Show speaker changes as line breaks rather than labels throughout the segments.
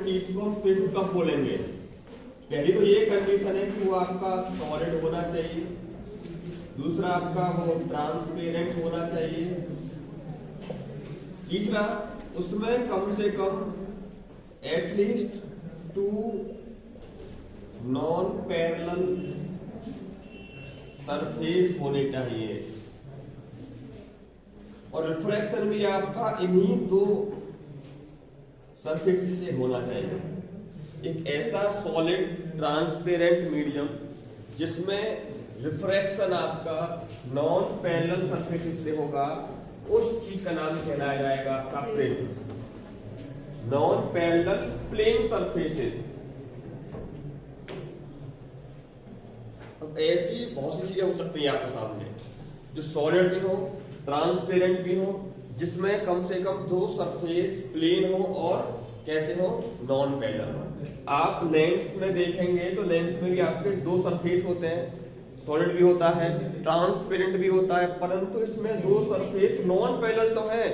चीज को हम प्रिज्म कब बोलेंगे? पहली तो ये कंडीशन है कि वो आपका सॉलिड होना चाहिए, दूसरा आपका वो ट्रांसपेरेंट होना चाहिए, तीसरा उसमें कम से कम एटलीस्ट 2 नॉन पैरेलल सरफेस होने चाहिए, और रिफ्रैक्शन भी आपका इन्हीं 2 सरफेस से होना चाहिए। एक ऐसा सॉलिड ट्रांसपेरेंट मीडियम जिसमें रिफ्रैक्शन आपका नॉन पैरेलल सरफेस से होगा, उस चीज का नाम कहलाया जाएगा आपका prism. Non parallel plane surfaces. अब ऐसी बहुत सी चीजें हो सकती है आपके सामने जो सॉलिड भी हो, ट्रांसपेरेंट भी हो, जिसमें कम से कम 2 सरफेस प्लेन हो और कैसे हो, नॉन पैरेलल हो। आप लेंस में देखेंगे तो लेंस में भी आपके 2 सरफेस होते हैं, सॉलिड भी होता है, ट्रांसपेरेंट भी होता है, परंतु इसमें 2 सरफेस नॉन पैरेलल तो है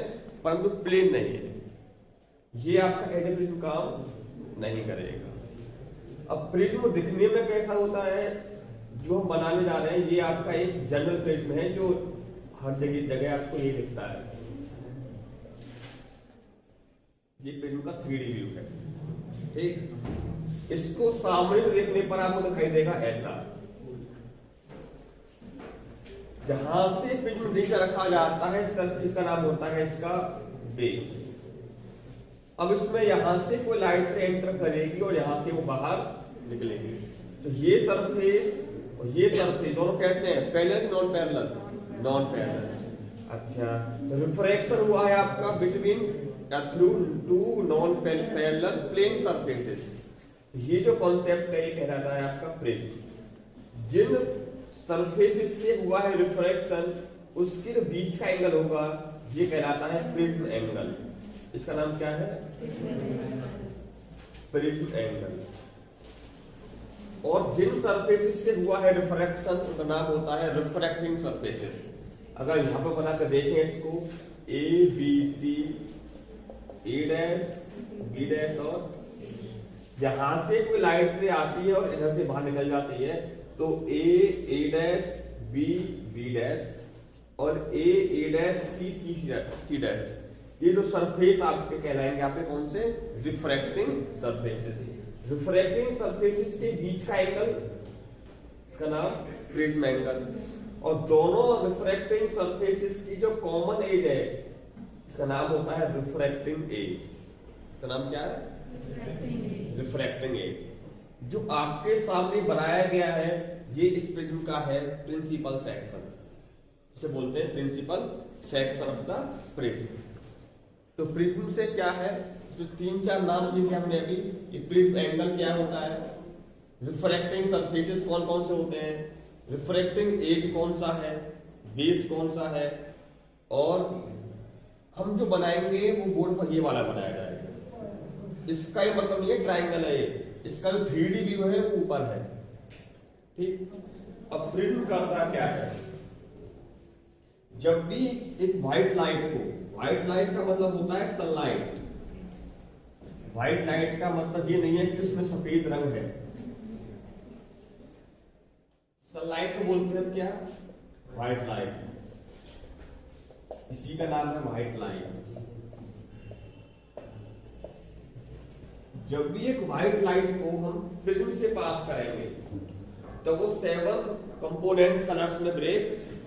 परंतु प्लेन नहीं है। ये आपका एज प्रिज्म काम नहीं करेगा। अब प्रिज्म दिखने में कैसा होता है जो हम बनाने जा रहे हैं, ये आपका एक जनरल प्रिज्म है जो हर जगह आपको ये दिखता है। ये प्रिज्म का 3D व्यू है, ठीक। इसको सामने से देखने पर आपको दिखाई देगा ऐसा। जहां से प्रिज्म नीचे रखा जाता है इसका नाम होता है इसका बेस। अब इसमें यहां से कोई लाइट एंटर करेगी और यहां से वो बाहर निकलेगी, तो ये सरफेस और ये सरफेस दोनों कैसे हैं, parallel non parallel? Non parallel. अच्छा, तो रिफ्रैक्शन हुआ है आपका between through 2 non parallel plane surfaces. ये जो कॉन्सेप्ट है ये कहलाता है आपका प्रिज्म। जिन सरफेसेस से हुआ है रिफ्रैक्शन उसके जो बीच का एंगल होगा ये कहलाता है प्रिज्म एंगल। इसका नाम क्या है? Prism angle. और जिन सरफेसेस से हुआ है रिफ्रैक्शन उनका नाम होता है रिफ्रैक्टिंग सरफेसेस। अगर यहां पर बना कर देखें इसको A B C, A dash, B dash, और यहां से कोई लाइट रे आती है और इधर से बाहर निकल जाती है, तो ए डैश, बी डैश, और ए डैश, सी डैश, ये जो सरफेस आपके कहलाएंगे आपके कौन से? Refracting surfaces. रिफ्रैक्टिंग सरफेसेस के बीच का एंगल इसका नाम प्रिज्म एंगल। और दोनों रिफ्रैक्टिंग सरफेसेस की जो कॉमन एज है इसका नाम होता है रिफ्रैक्टिंग एज। इसका नाम क्या है? Refracting edge. जो आपके सामने बनाया गया है ये इस प्रिज्म का है प्रिंसिपल सेक्शन, इसे बोलते हैं principal section of the prism. तो प्रिज्म से क्या है, जो 3-4 नाम सीखे हमने अभी। ये प्रिज्म एंगल क्या होता है, रिफ्रैक्टिंग सरफेसेस कौन कौन से होते हैं, रिफ्रैक्टिंग एज कौन सा है, बेस कौन सा है, और हम जो बनाएंगे वो बोर्ड पर ये वाला बनाया जाएगा। इसका ये मतलब ये ट्रायंगल है, इसका जो 3D व्यू है वो ऊपर है, ठीक। अब प्रिज्म करता क्या है, जब भी एक व्हाइट लाइट को, व्हाइट लाइट का मतलब होता है सनलाइट। व्हाइट लाइट का मतलब ये नहीं है कि उसमें सफेद रंग है। सनलाइट को बोलते हैं क्या? White light. इसी का नाम है व्हाइट लाइट। जब भी एक व्हाइट लाइट को हम प्रिज्म से पास करेंगे तो वो 7 कंपोनेंट्स कलर्स में ब्रेक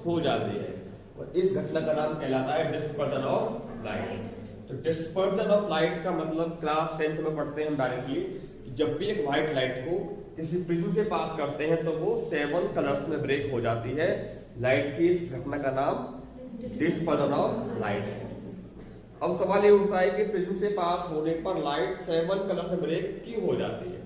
हो जाते हैं, और इस घटना का नाम कहलाता है डिस्पर्जन ऑफ लाइट। तो डिस्पर्जन ऑफ लाइट का मतलब क्लास 10th में पढ़ते हैं हम डायरेक्टली, जब भी एक व्हाइट लाइट को किसी प्रिज्म से पास करते हैं तो वो 7 कलर्स में ब्रेक हो जाती है। लाइट की इस घटना का नाम डिस्पर्जन ऑफ लाइट है। अब सवाल ये उठता है कि प्रिज्म से पास होने पर लाइट 7 कलर्स में ब्रेक क्यों हो जाती है?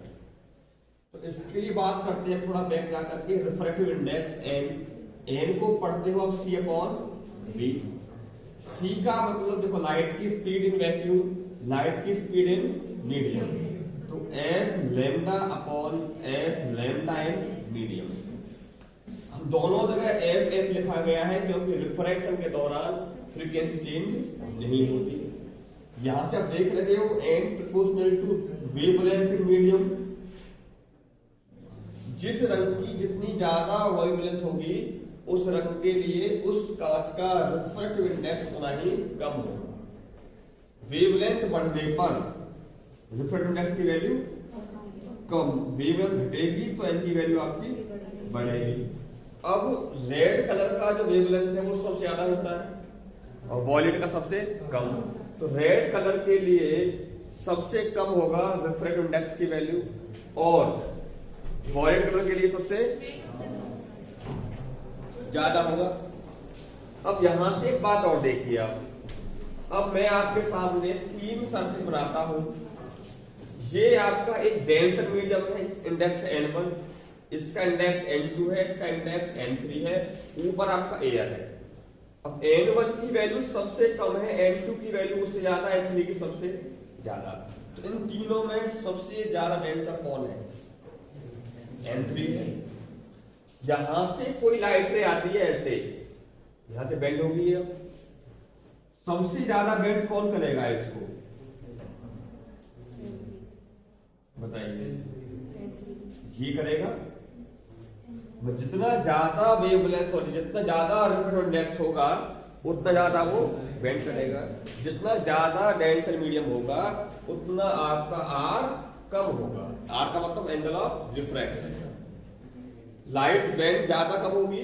तो इसके लिए बात करते हैं थोड़ा बैक जाकर के। रिफ्रैक्टिव इंडेक्स एन को पढ़ते हो आप C/V। C का मतलब देखो लाइट की स्पीड इन वैक्यूम, लाइट की स्पीड इन मीडियम, तो F lambda upon F lambda in medium. हम दोनों जगह F लिखा गया है क्योंकि रिफ्रैक्शन के दौरान फ्रीक्वेंसी चेंज नहीं होती। यहां से आप देख रहे हो N proportional to wavelength in medium. जिस रंग की जितनी ज्यादा वेवलेंथ होगी उस रंग के लिए उस कांच का रिफ्रैक्टिव इंडेक्स उतना ही कम होगा। वेवलेंथ बढ़ने पर रिफ्रैक्टिव इंडेक्स की वैल्यू कम, वेवलेंथ घटेगी तो एन की वैल्यू आपकी बढ़ेगी। अब रेड कलर का जो वेवलेंथ है वो सबसे ज्यादा होता है और वॉयलेट का सबसे कम। तो रेड कलर के लिए सबसे कम होगा रिफ्रैक्टिव इंडेक्स की वैल्यू और वॉयलेट कलर के लिए सबसे ज्यादा होगा। अब यहां से एक बात और देखिए आप, अब मैं आपके सामने 3 सर्फेस बनाता हूं। ये आपका एक डेंसर मीडियम है, इंडेक्स N1, इसका इंडेक्स N2 है, इसका इंडेक्स N3 है, ऊपर आपका एयर है। अब N1 की वैल्यू सबसे कम है, N2 की वैल्यू उससे ज्यादा, N3 की सबसे ज्यादा। तो इन तीनों में सबसे ज्यादा डेंसर कौन है? N3 है। यहां से कोई लाइट रे आती है ऐसे, यहां से बेंड होगी है, सबसे ज्यादा बेंड कौन करेगा इसको बताइए? ये करेगा। जितना ज्यादा वेवलेंथ और जितना ज्यादा रिफ्रैक्टिव इंडेक्स होगा उतना ज्यादा वो बेंड करेगा। जितना ज्यादा डेंसर मीडियम होगा उतना आपका आर कम होगा। आर का मतलब angle of refraction. Light bend ज्यादा कब होगी?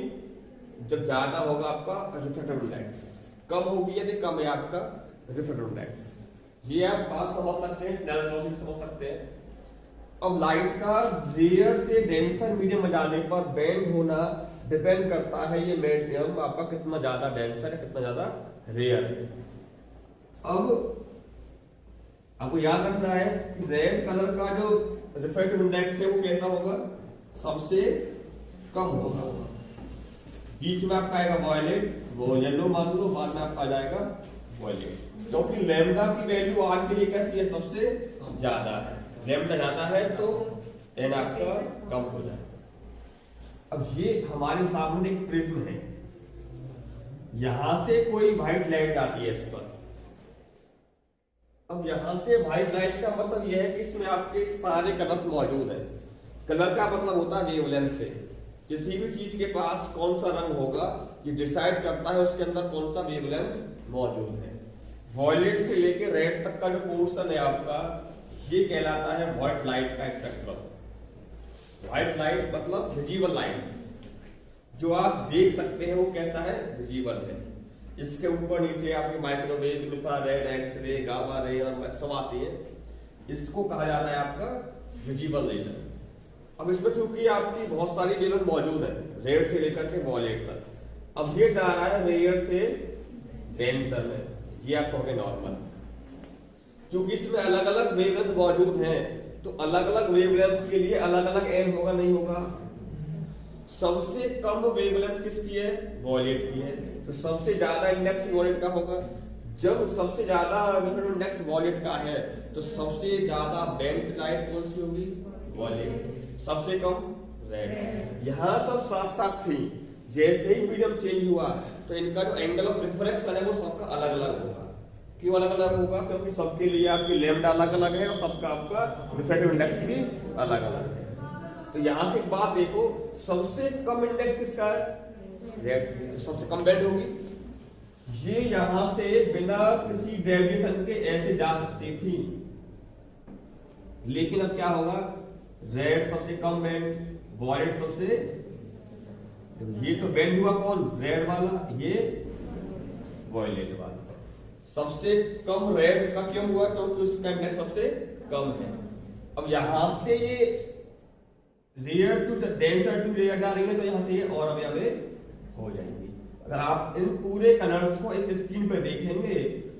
जब ज्यादा होगा आपका रिफ्रैक्टिव इंडेक्स, कम होगी यदि कम है आपका रिफ्रैक्टिव इंडेक्स। ये आप बात समझ सकते हैं, स्नेल लॉ से समझ सकते हैं। अब लाइट का रेयर से डेंसर मीडियम में जाने पर बेंड होना डिपेंड करता है ये मीडियम आपका कितना ज्यादा डेंसर है, कितना ज्यादा रेयर है। अब आपको याद रखना है कि रेड कलर का जो रिफ्रैक्टिव इंडेक्स है वो कैसा होगा? सबसे कम होगा। बीच में आपका आएगा वॉयलेट, वो येलो मान लो, बाद में आपका आ जाएगा वॉयलेट, क्योंकि लैम्डा की वैल्यू आर के लिए कैसी है? सबसे ज्यादा है। लैम्डा ज्यादा है तो एन आपका कम हो जाए। अब ये हमारे सामने एक प्रिज्म है, यहां से कोई व्हाइट लाइट आती है इस पर। अब यहां से व्हाइट लाइट का मतलब यह है कि इसमें आपके सारे कलर्स मौजूद है। कलर का मतलब होता है वेवलेंथ से। किसी भी चीज के पास कौन सा रंग होगा ये डिसाइड करता है उसके अंदर कौन सा वेवलेंथ मौजूद है। वॉयलेट से लेकर रेड तक का जो पोर्शन है आपका ये कहलाता है व्हाइट लाइट का स्पेक्ट्रम। व्हाइट लाइट मतलब विजिबल लाइट, जो आप देख सकते हैं वो कैसा है? विजिबल है। इसके ऊपर नीचे आपकी microwave, infrared, x ray, gamma ray और सब आती है। इसको कहा जाता है आपका विजिबल रेजन। अब इसमें क्योंकि आपकी बहुत सारी वेवलेंथ मौजूद है रेड से लेकर के वॉयलेट तक, अब ये जा रहा है रेयर से डेंसर में, ये आपको हो गया नॉर्मल। क्योंकि इसमें अलग अलग वेवलेंथ मौजूद हैं तो अलग अलग वेवलेंथ के लिए अलग अलग एन होगा, नहीं होगा? सबसे कम वेवलेंथ किसकी है? वॉयलेट की है। तो सबसे ज्यादा इंडेक्स वॉयलेट का होगा। जब सबसे ज्यादा इंडेक्स वॉयलेट का है तो सबसे ज्यादा बेंड लाइट कौन सी होगी? वॉयलेट। सबसे कम रेड। यहां सब साथ साथ थी, जैसे ही मीडियम चेंज हुआ तो इनका जो एंगल ऑफ रिफ्रैक्शन है वो सबका अलग अलग होगा। क्यों अलग अलग होगा? क्योंकि सबके लिए आपकी लैम्डा अलग अलग है और सबका आपका रिफ्रैक्टिव इंडेक्स भी अलग अलग है। तो यहां से एक बात देखो, सबसे कम इंडेक्स किसका है? रेड। तो सबसे कम बेंड होगी। ये यहां से बिना किसी डेविएशन के ऐसे जा सकती थी, लेकिन अब क्या होगा? रेड सबसे कम बेंड, वॉयलेट सबसे, ये तो बेंड हुआ कौन? रेड वाला, ये वॉयलेट वाला। सबसे कम रेड का क्यों हुआ? क्योंकि उसका इंडेक्स सबसे कम है। अब यहां से ये rare to denser to rare जा रही है तो यहां से ये और अवे हो जाएंगी। अगर आप इन पूरे कलर्स को एक स्क्रीन पर देखेंगे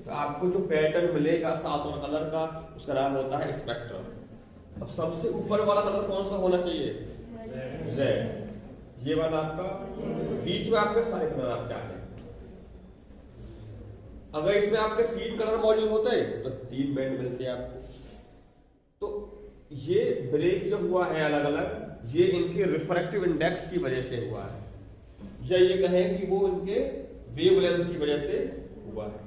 तो आपको जो पैटर्न मिलेगा 7 और कलर का, उसका नाम होता है स्पेक्ट्रम। अब सबसे ऊपर वाला कलर कौन सा होना चाहिए? रेड। ये वाला आपका, बीच में आपके सारे कलर आपके आ गए। अगर इसमें आपके 3 कलर मौजूद होते तो 3 बैंड मिलते आपको। तो ये ब्रेक जो हुआ है अलग अलग, ये इनके रिफ्रैक्टिव इंडेक्स की वजह से हुआ है, या ये कहें कि वो इनके वेवलेंथ की वजह से हुआ है।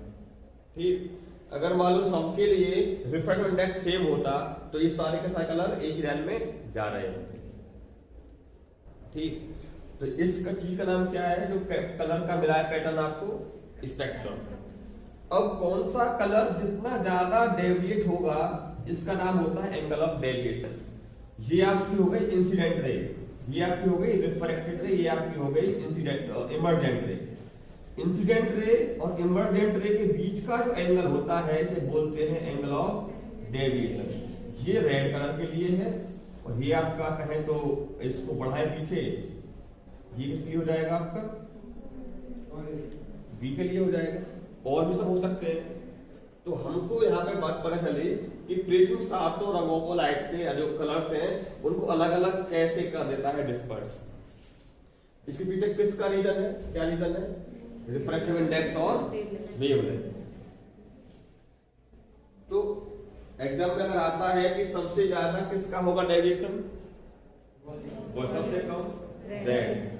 ठीक। अगर मान लो सबके लिए रिफ्रैक्टिव इंडेक्स सेम होता तो ये सारे के सारे कलर एक ही लाइन में जा रहे होते। ठीक, तो इस चीज का नाम क्या है जो कलर का मिलाया पैटर्न आपको? स्पेक्ट्रम। अब कौन सा कलर जितना ज्यादा डेविएट होगा इसका नाम होता है एंगल ऑफ डेविएशन। ये आपकी हो गई इंसिडेंट रे, ये आपकी हो गई रिफ्रैक्टेड रे, ये आपकी हो गई इंसिडेंट इमर्जेंट रे। इंसिडेंट रे और इमर्जेंट रे के बीच का जो एंगल होता है इसे बोलते हैं एंगल ऑफ डेविएशन। ये रेड कलर के लिए है और ये आपका कहें तो इसको बढ़ाएं पीछे, ये किस लिए हो जाएगा आपका? बी के लिए हो जाएगा। और भी सब हो सकते हैं। तो हमको यहाँ पे बात पता चली कि प्रिज्म सातों रंगों को लाइट के जो कलर्स हैं उनको अलग अलग कैसे कर देता है डिस्पर्स। इसके पीछे किसका रीजन है? क्या रीजन है? रिफ्रैक्टिव इंडेक्स और वेवलेंथ। तो एग्जाम में अगर आता है कि सबसे ज्यादा किसका होगा डेविएशन, वो सबसे कम रेड।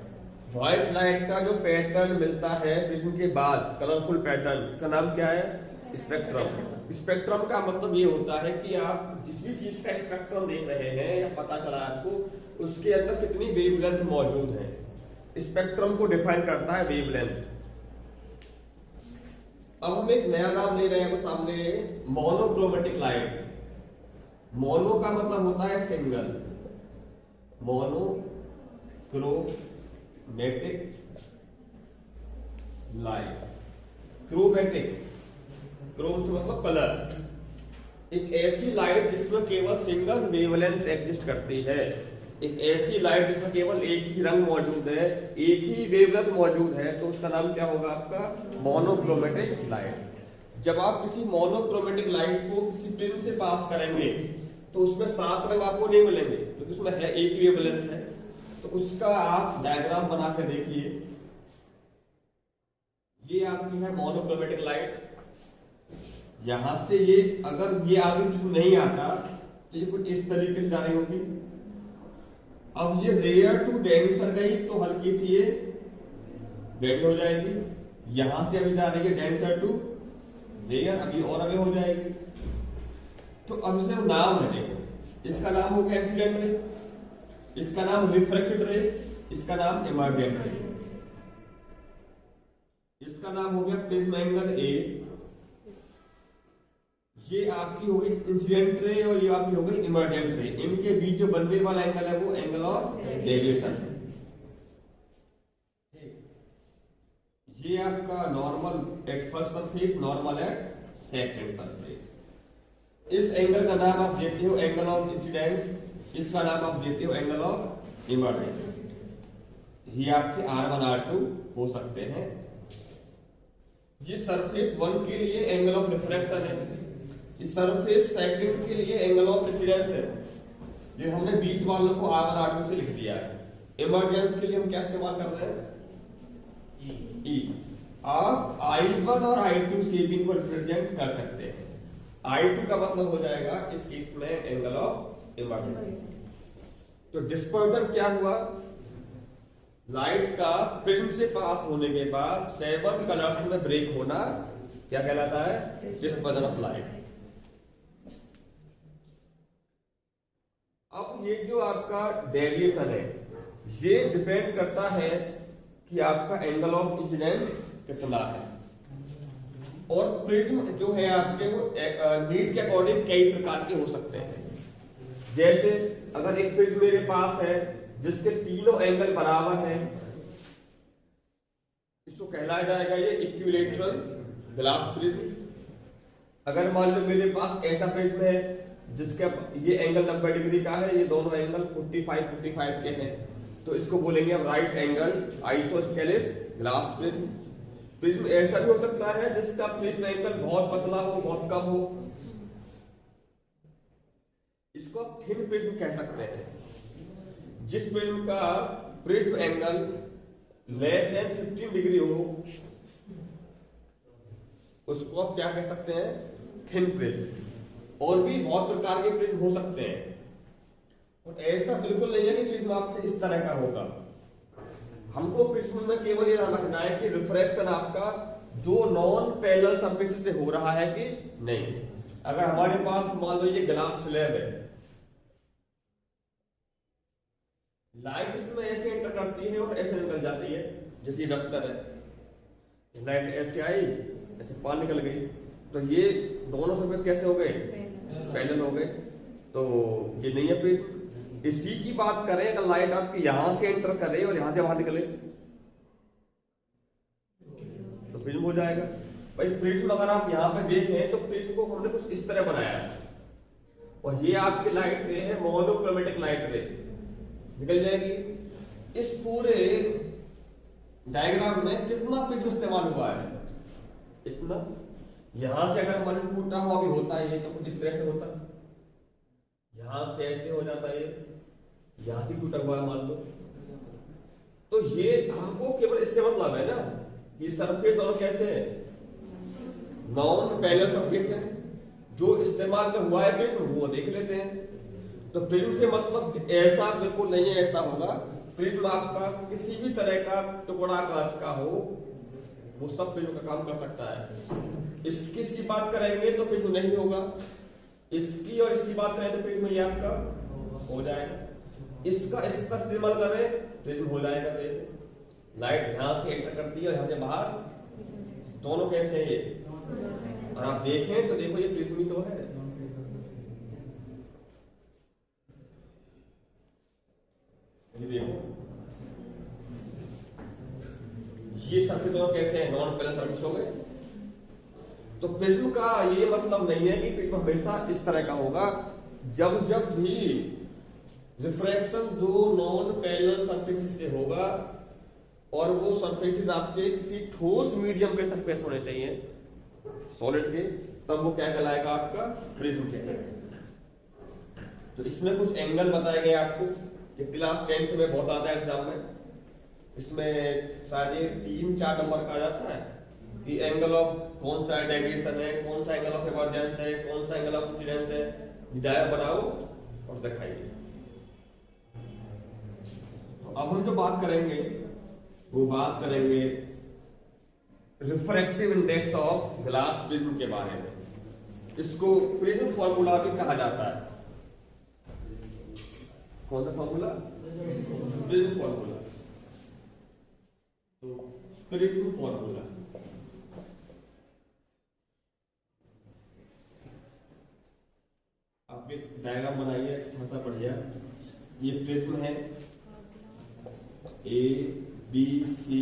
व्हाइट लाइट का जो पैटर्न मिलता है प्रिज्म के बाद, कलरफुल पैटर्न, इसका नाम क्या है? स्पेक्ट्रम। स्पेक्ट्रम का मतलब ये होता है कि आप जिस भी चीज का स्पेक्ट्रम देख रहे हैं या पता चला आपको उसके अंदर कितनी वेवलेंथ मौजूद है, स्पेक्ट्रम को डिफाइन करता है वेवलेंथ। अब हम एक नया नाम ले रहे हैं सामने, मोनोक्रोमेटिक लाइट। मोनो का मतलब होता है single, monochromatic light. Chromatic, Chrome से मतलब कलर। एक ऐसी लाइट जिसमें केवल सिंगल वेवलेंथ एग्जिस्ट करती है, एक ऐसी लाइट जिसमें केवल एक ही रंग मौजूद है, एक ही वेवलेंथ मौजूद है, तो उसका नाम क्या होगा आपका? Monochromatic light. जब आप किसी मोनोक्रोमेटिक लाइट को किसी प्रिज्म से पास करेंगे तो उसमें 7 रंग आपको नहीं मिलेंगे क्योंकि उसमें है एक ही वेवलेंथ है। तो उसका आप डायग्राम बना के देखिए, ये आपकी है मोनोक्रोमेटिक लाइट। यहां से ये अगर ये आगे नहीं आता तो ये कुछ इस तरीके से जा रही होगी। अब ये रेयर टू डेंसर गई तो हल्की सी ये रेड हो जाएगी। यहां से अभी जा रही है डेंसर टू रेयर, अभी और आगे हो जाएगी। तो अब इसे नाम है, देखो इसका नाम हो गया इंसिडेंट रे, इसका नाम रिफ्रैक्टेड रे, इसका नाम इमर्जेंट रे, इसका नाम हो गया प्रिज्म एंगल ए, ये आपकी हो गई इंसिडेंट रे और ये आपकी हो गई इमर्जेंट रे। इनके बीच जो बनने वाला एंगल है वो एंगल ऑफ डेविएशन है। ये आपका normal at first surface, normal at second surface. इस एंगल का नाम आप देते हो एंगल ऑफ इंसिडेंस, इसका नाम आप देते हो एंगल ऑफ इमर्जेंस। ये आपके R1 R2 हो सकते हैं। ये सरफेस 1 के लिए एंगल ऑफ रिफ्रैक्शन है, इस सरफेस सेकंड के लिए एंगल ऑफ इंसिडेंस है। ये हमने बीच वालों को R1 R2 से लिख दिया है। इमर्जेंस के लिए हम क्या इस्तेमाल कर रहे हैं? E। आप I1 और I2 से भी इनको रिप्रेजेंट कर सकते हैं। I2 का मतलब हो जाएगा इस केस में एंगल ऑफ इमर्जेंस। तो डिस्पर्जन क्या हुआ? लाइट का प्रिज्म से पास होने के बाद 7 कलर्स में ब्रेक होना क्या कहलाता है? Dispersion of light. अब ये जो आपका डेविएशन है ये डिपेंड करता है कि आपका एंगल ऑफ इंसिडेंस कितना है। और प्रिज्म जो है आपके वो नीड के अकॉर्डिंग कई प्रकार के हो सकते हैं। जैसे अगर एक प्रिज्म मेरे पास है जिसके तीनों एंगल बराबर हैं, इसको कहलाया जाएगा ये इक्विलैटरल ग्लास प्रिज्म। अगर मान लो मेरे पास ऐसा प्रिज्म है जिसका ये एंगल 90 डिग्री का है, ये दोनों एंगल 45 के हैं, तो इसको बोलेंगे हम right angle isosceles glass prism. Prism ऐसा भी हो सकता है जिसका प्रिज्म एंगल बहुत पतला हो, बहुत कम हो, इसको आप थिन प्रिज्म कह सकते हैं। जिस प्रिज्म का prism angle less than 15 degree हो उसको आप क्या कह सकते हैं? Thin prism. और भी बहुत प्रकार के प्रिज्म हो सकते हैं और ऐसा बिल्कुल नहीं है कि प्रिज्म आपसे इस तरह का होगा। हमको प्रिज्म में केवल ये ध्यान रखना है कि रिफ्रैक्शन आपका दो नॉन पैरेलल सरफेस से हो रहा है कि नहीं। अगर हमारे पास मान लो ये ग्लास स्लैब है, लाइट इसमें ऐसे एंटर करती है और ऐसे निकल जाती है, जैसे डस्टर है, लाइट ऐसे आई ऐसे पार निकल गई, तो ये दोनों सरफेस कैसे हो गए, पैरेलल हो गए, तो ये नहीं है प्रिज्म। इसी की बात करें अगर लाइट आपकी यहां से एंटर करे और यहां से बाहर निकले तो प्रिज्म हो जाएगा। भाई प्रिज्म अगर आप यहां पे देखें तो प्रिज्म को हमने कुछ इस तरह बनाया है, और ये आपकी लाइट रे है, मोनोक्रोमेटिक लाइट रे निकल जाएगी। इस पूरे डायग्राम में कितना प्रिज्म इस्तेमाल हुआ है, इतना। यहां से अगर मन टूटा हुआ भी होता है तो कुछ इस तरह से होता है, यहां से ऐसे हो जाता है, यहां से टूटा हुआ है मान लो, तो ये हमको केवल इससे मतलब है ना कि सरफेस और कैसे है, नॉन पैरेलल सरफेस है, जो इस्तेमाल में हुआ है प्रिज्म वो देख लेते हैं। तो प्रिज्म से मतलब ऐसा बिल्कुल नहीं है, ऐसा होगा प्रिज्म आपका किसी भी तरह का टुकड़ा कांच का हो वो सब प्रिज्म का काम कर सकता है। इसकी बात करेंगे तो प्रिज्म नहीं होगा, इसकी और इसकी बात करें तो प्रिज्म ये आपका हो जाएगा, इसका इस्तेमाल करें प्रिज्म हो जाएगा। देखो लाइट यहां से एंटर करती है और यहां से बाहर, दोनों कैसे हैं ये, और आप देखें तो देखो ये प्रिज्म ही तो है। ये देखो ये सरफेस दोनों कैसे हैं, नॉन पैरेलल सरफेस हो गए। तो प्रिज्म का ये मतलब नहीं है कि प्रिज्म हमेशा इस तरह का होगा। जब जब भी रिफ्रैक्शन दो नॉन पैरेलल सरफेसेस से होगा और वो सरफेसेस आपके किसी ठोस मीडियम के सरफेस होने चाहिए, सॉलिड के, तब वो क्या कहलाएगा, आपका प्रिज्म कहलाएगा। तो इसमें कुछ एंगल बताए गए आपको, ये क्लास 10th में बहुत आता है एग्जाम में, इसमें सारे 3-4 नंबर का आ जाता है कि एंगल ऑफ कौन सा डेविएशन है, कौन सा एंगल ऑफ इमर्जेंस है, कौन सा एंगल ऑफ इंसिडेंस है, डायग्राम बनाओ और दिखाइए। तो अब हम जो बात करेंगे वो बात करेंगे refractive index of glass prism के बारे में। इसको प्रिज्म फॉर्मूला भी कहा जाता है। कौन सा फॉर्मूला, प्रिज्म फॉर्मूला। तो प्रिज्म फॉर्मूला आप एक डायग्राम बनाइए अच्छा सा बढ़िया। ये प्रिज्म है ए बी सी,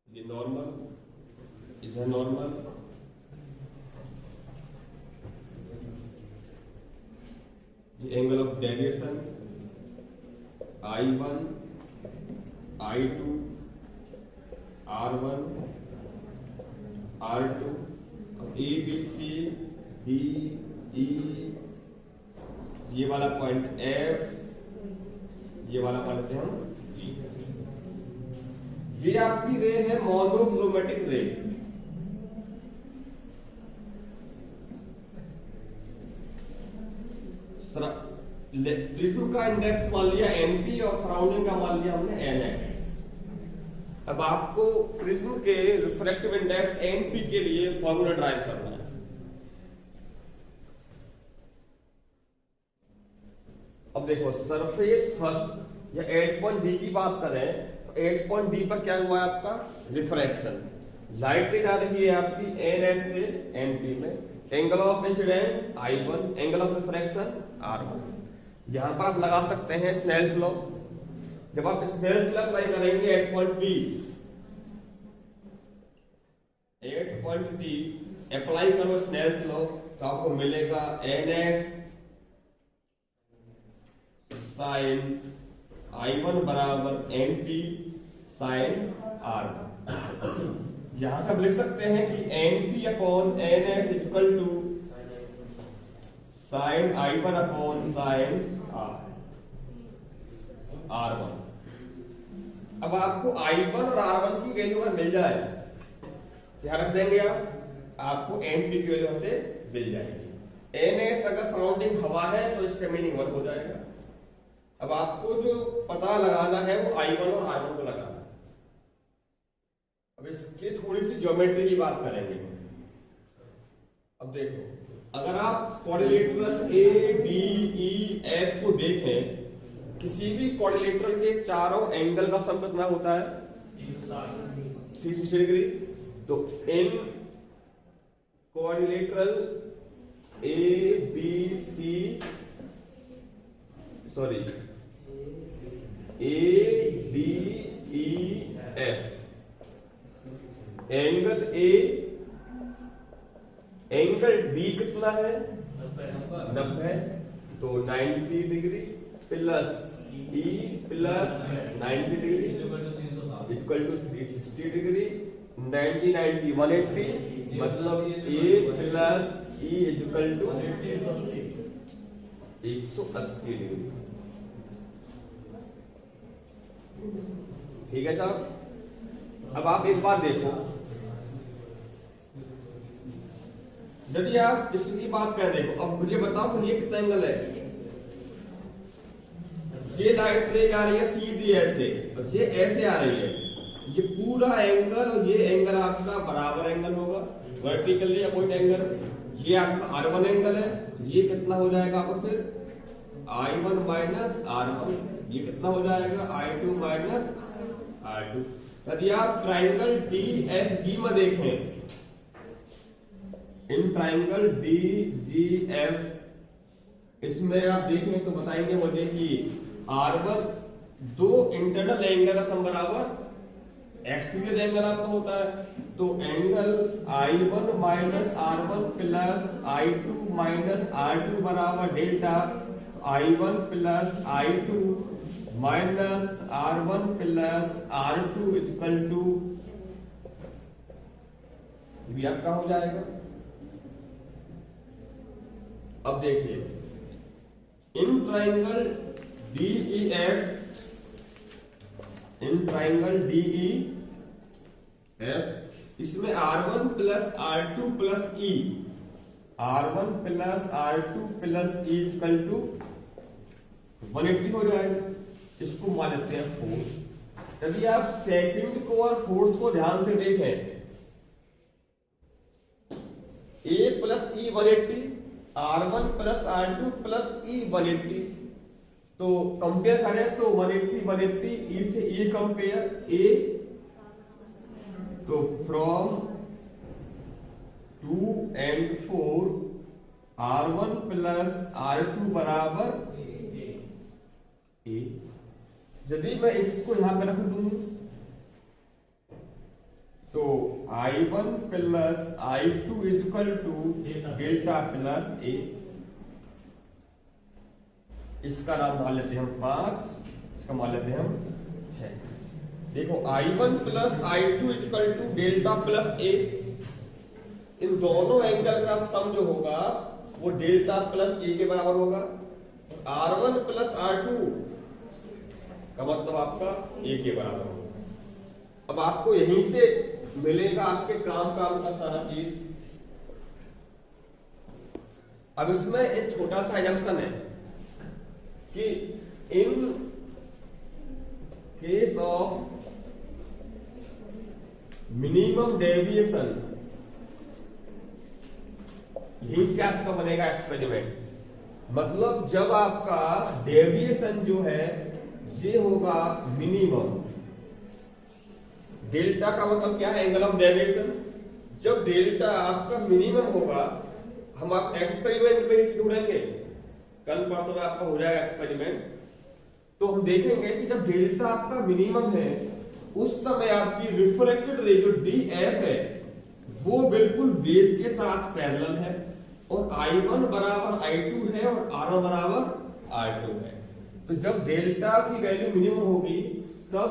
ये नॉर्मल, इधर नॉर्मल, ये angle of deviation I1 I2 R1 R2, A B C D E, ये वाला पॉइंट F, ये वाला पॉइंट हम G। ये आपकी रे है मोनोक्रोमेटिक रे। प्रिज्म का इंडेक्स मान लिया NP और सराउंडिंग का मान लिया हमने NX। अब आपको प्रिज्म के रिफ्रैक्टिव इंडेक्स NP के लिए फॉर्मूला ड्राइव करना है। अब देखो सरफेस फर्स्ट या एट पॉइंट डी की बात करें तो एट पॉइंट डी पर क्या हुआ है आपका, रिफ्रैक्शन। लाइट जा रही है आपकी NS से NP में, angle of incidence I1, angle of refraction R1। यहां पर आप लगा सकते हैं स्नेल्स लॉ। जब आप स्नेल्स लॉ अप्लाई करेंगे एट पॉइंट डी अप्लाई करो स्नेल्स लॉ तो आपको मिलेगा NS साइन I1 बराबर NP साइन R1। यहां से आप लिख सकते हैं कि NP upon NS equal to sine I1 upon sine R1। अब आपको I1 और R1 की वैल्यू अगर मिल जाए, ध्यान रख देंगे आपको NP की वैल्यू से मिल जाएगी। NS अगर सराउंडिंग हवा है तो इसका मीनिंग 1 हो जाएगा। अब आपको जो पता लगाना है वो I1 और R1 को लगाना है। अब इसकी थोड़ी सी ज्योमेट्री की बात करेंगे। अब देखो, अगर आप क्वाड्रिलेटरल ABEF को देखें, किसी भी क्वाड्रिलेटरल के चारों एंगल का सम कितना होता है? 360 डिग्री। तो in quadrilateral ABEF angle A, angle B कितना है? 90। तो 90 degree plus E plus 90 degree equal to 360 degree. 90 90 180, मतलब A plus E equal to 180 degree. ठीक है साहब। अब आप एक बात देखो, यदि आप इसकी बात करें, देखो अब मुझे बताओ ये कितना एंगल है? ये लाइट रे आ रही है सीधी ऐसे और ये ऐसे आ रही है। ये पूरा एंगल और ये एंगल आपका बराबर एंगल होगा, वर्टिकली अपॉइंट एंगल। ये आपका R1 एंगल है, ये कितना हो जाएगा आपका फिर? I1 minus R1। ये कितना हो जाएगा? I2 minus R2। यदि आप ट्राइंगल DFG में देखें, इन ट्राइंगल DGF, इसमें आप देखें तो बताएंगे मुझे कि R1 दो इंटरनल एंगल का सम बराबर एक्सटीरियर एंगल आपका होता है। तो angle I1 minus R1 plus I2 minus R2 बराबर delta I1 plus I2 minus R1 plus R2 equal to, ये भी आपका हो जाएगा। अब देखिए, इन ट्राइंगल DEF, इसमें R1 plus R2 plus E, R1 plus R2 plus E equal to 180 हो जाएगा। इसको मान लेते हैं 4। यदि आप सेकंड को और फोर्थ को ध्यान से देखें, A plus E 180, R1 plus R2 plus E 180। तो कंपेयर करें तो 180 180, E से E कंपेयर A, तो from 2 and 4 R1 plus R2 बराबर A। यदि मैं इसको यहां पर रख दूं तो I1 plus I2 equal to delta plus A। इसका नाम मान लेते हैं हम 5, इसका मान लेते हैं हम 6। देखो I1 plus I2 equal to delta plus A, इन दोनों एंगल का सम जो होगा वो डेल्टा प्लस A के बराबर होगा। R1 प्लस R2 का मतलब आपका A के बराबर होगा। अब आपको यहीं से मिलेगा आपके काम का सारा चीज। अब इसमें एक छोटा सा एजम्पशन है कि in case of minimum deviation, यहीं से आपका बनेगा एक्सपेरिमेंट। मतलब जब आपका डेविएशन जो है ये होगा मिनिमम, डेल्टा का मतलब क्या है? Angle of deviation. जब डेल्टा आपका मिनिमम होगा, हम आप एक्सपेरिमेंट में ही ढूंढेंगे, कल परसों में आपका हो जाएगा एक्सपेरिमेंट। तो हम देखेंगे कि जब डेल्टा आपका मिनिमम है उस समय आपकी रिफ्लेक्टेड रे जो DF है वो बिल्कुल बेस के साथ पैरेलल है, और I1 बराबर I2 है और R1 बराबर R2 है। तो जब डेल्टा की वैल्यू मिनिमम होगी तब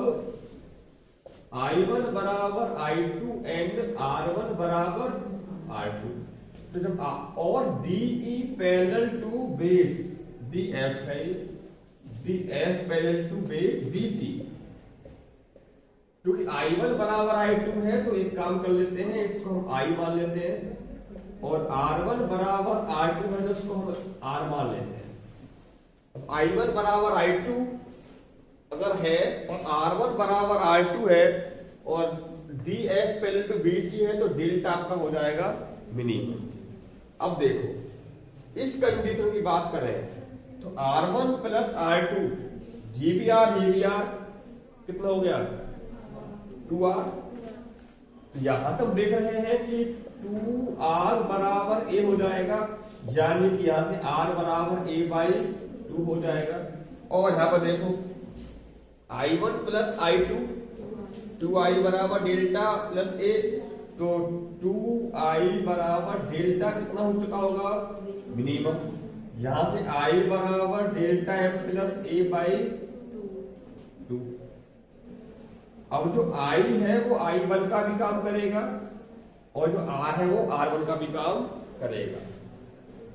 I1 बराबर I2 एंड R1 बराबर R2। तो जब और DE parallel to base DF है, DF parallel to base BC। क्योंकि I1 बराबर I2 है तो एक काम कर लेते हैं, इसको हम I मान लेते हैं, और R1 बराबर R2 है तो इसको हम R मान लेते हैं। I1 बराबर I2 अगर है और R1 बराबर R2 है और DF पैरेलल टू BC है तो डेल्टा आपका हो जाएगा मिनिमम। अब देखो इस कंडीशन की बात करें तो R1 प्लस R2 ये भी R कितना हो गया 2R। यहां तक देख रहे हैं कि 2R बराबर A हो जाएगा, यानी कि यहां से R बराबर A बाई 2 हो जाएगा। और यहां पर देखो I1 प्लस I2 2I बराबर डेल्टा प्लस A, तो 2I बराबर डेल्टा कितना हो चुका होगा मिनिमम। यहां से I बराबर delta M plus A by 2। अब जो I है वो I1 का भी काम करेगा और जो R है वो R1 का भी काम करेगा।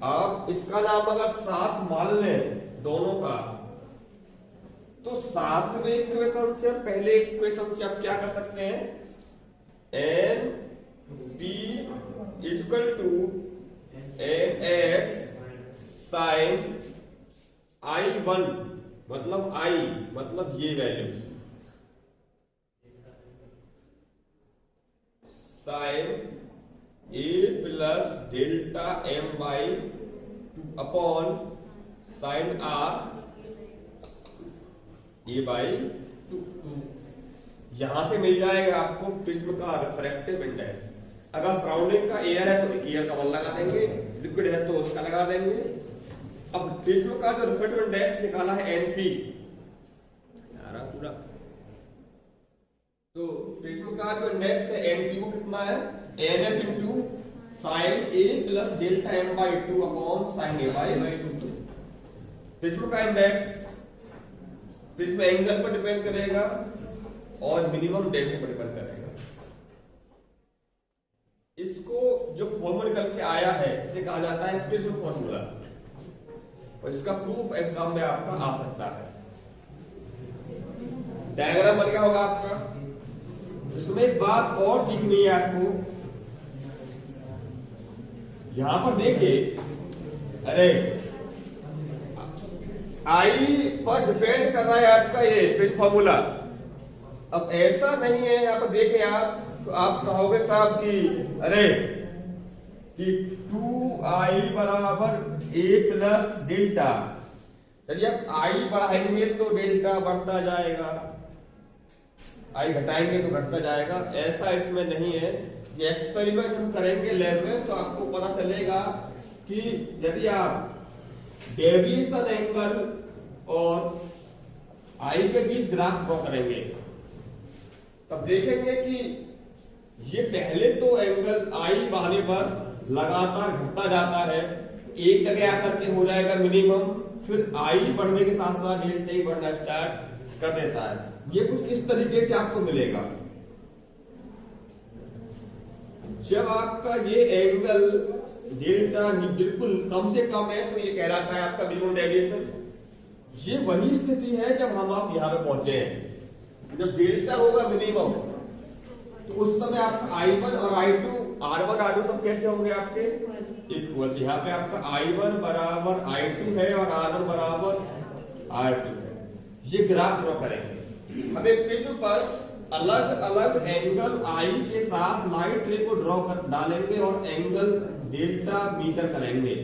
अब इसका नाम अगर साथ मान लें दोनों का, तो सातवें इक्वेशन से पहले इक्वेशन से आप क्या कर सकते हैं, N P equal to N S sine I1 मतलब I मतलब ये value sine A plus delta M by upon sine R A by 2। यहां से मिल जाएगा आपको प्रिज्म का रिफ्रैक्टिव इंडेक्स। अगर सराउंडिंग का एयर है तो एयर का वन लगा देंगे, लिक्विड है तो उसका लगा देंगे। अब प्रिज्म का जो रिफ्रैक्टिव इंडेक्स निकाला है एनपी पूरा, तो प्रिज्म का जो इंडेक्स है एनपी वो कितना है NS into sine A plus delta M by 2 upon sine A by 2। Prism का इंडेक्स प्रिज्म एंगल पर डिपेंड करेगा और मिनिमम डेप्थ पर डिपेंड करेगा। इसको जो फॉर्मूला निकल के आया है इसे कहा जाता है प्रिज्म फॉर्मूला, और इसका प्रूफ एग्जाम में आपका आ सकता है। डायग्राम बन गया होगा आपका। इसमें एक बात और सीखनी है आपको, यहां पर देखिए, अरे आई पर डिपेंड कर रहा है आपका ये प्रिज्म फॉर्मूला। अब ऐसा नहीं है, यहां पर देखें आप तो आप कहोगे साहब कि अरे कि 2I बराबर A प्लस डेल्टा, यदि आप I बढ़ाएंगे तो डेल्टा बढ़ता जाएगा, I घटाएंगे तो घटता जाएगा। ऐसा इसमें नहीं है। ये एक्सपेरिमेंट हम करेंगे लैब में तो आपको पता चलेगा कि यदि आप डेविएशन एंगल और I के बीच ग्राफ ड्रॉ करेंगे तब देखेंगे कि ये पहले तो एंगल I बढ़ने पर लगातार घटता जाता है, एक जगह आकर के हो जाएगा मिनिमम, फिर I बढ़ने के साथ साथ डेल्टा ही बढ़ना स्टार्ट कर देता है। ये कुछ इस तरीके से आपको मिलेगा। जब आपका ये एंगल डेल्टा बिल्कुल कम से कम है तो ये कहलाता है आपका मिनिमम डेविएशन। ये वही स्थिति है जब हम आप यहां पे पहुंचे हैं। जब डेल्टा होगा मिनिमम तो उस समय आपका I1 और I2 R1 R2 सब कैसे होंगे आपके इक्वल। यहाँ पे आपका I1 बराबर I2 है और R1 बराबर R2 है। ये ग्राफ ड्रॉ करेंगे। अब एक प्रिज्म पर अलग अलग एंगल I के साथ लाइट रे को ड्रॉ कर डालेंगे और एंगल डेल्टा मीटर करेंगे।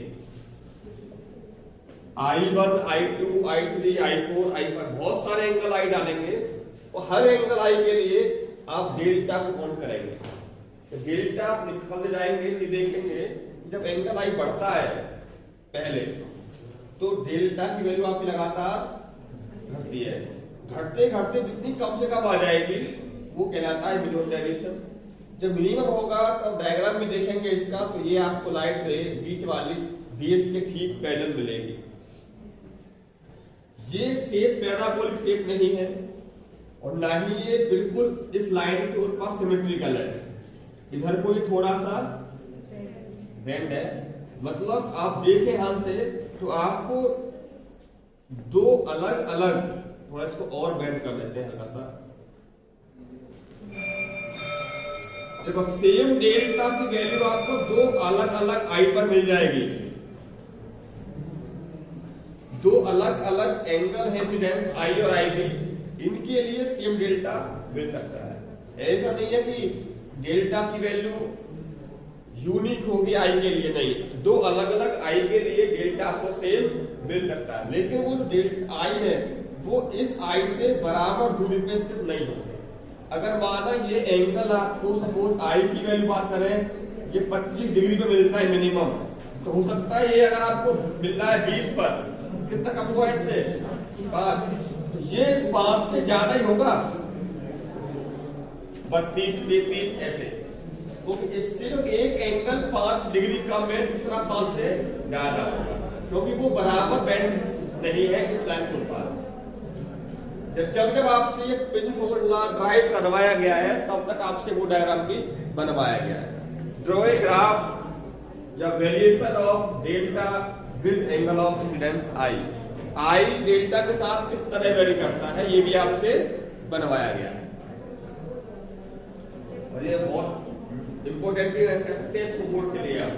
I1, I2, I3, I4, I5 बहुत सारे एंगल I डालेंगे और हर एंगल I के लिए आप डेल्टा को काउंट करेंगे। तो डेल्टा आप निकलते जाएंगे कि देखेंगे जब एंगल I बढ़ता है पहले तो डेल्टा की वैल्यू आपकी लगातार घटती है। घटते घटते जितनी कम से कम आ जाएगी वो कहलाता है मिनिमम डेविएशन। जब मिनिमम होगा तो डायग्राम में देखेंगे इसका, तो ये आपको लाइट रे बीच वाली बेस के ठीक पैरेलल मिलेगी। ये शेप पैराबोलिक शेप नहीं है और ना ही ये बिल्कुल इस लाइन के ऊपर सिमेट्रिकल है। इधर कोई थोड़ा सा बेंड है, मतलब आप देखें ध्यान से तो आपको दो अलग अलग, थोड़ा इसको और बेंड कर लेते हैं हल्का सा। देखो सेम डेल्टा की वैल्यू आपको दो अलग अलग I पर मिल जाएगी। दो अलग अलग अलग एंगल है इंसिडेंस आई और आई बी, इनके लिए सेम डेल्टा मिल सकता है। ऐसा नहीं है कि डेल्टा की वैल्यू यूनिक होगी आई के लिए, नहीं, दो अलग अलग आई के लिए डेल्टा आपको सेम मिल सकता है, लेकिन वो डेल्टा आई है वो इस आई से बराबर दूरी पे स्थित नहीं होंगे। अगर माना ये एंगल आपको सपोज आई की वैल्यू बात करें ये 25 डिग्री पे मिलता है मिनिमम, तो हो सकता है ये अगर आपको मिल रहा है 20 पर, कितना कम हुआ इससे 5, ये 5 से ज्यादा ही होगा, 32 33 ऐसे, तो इससे जो एक एंगल 5 डिग्री कम है दूसरा 5 से ज्यादा होगा, क्योंकि वो बराबर बेंड नहीं है इस लाइन के पास। जब आपसे ये पिन फॉर्मूला ड्राइव करवाया गया है तब तक आपसे वो डायग्राम भी बनवाया गया है। ड्रॉ ए ग्राफ या variation of delta with angle of incidence I, I delta के साथ किस तरह वेरी करता है ये भी आपसे बनवाया गया है, और ये बहुत इंपोर्टेंट भी कह सकते हैं इसको बोर्ड के लिए आप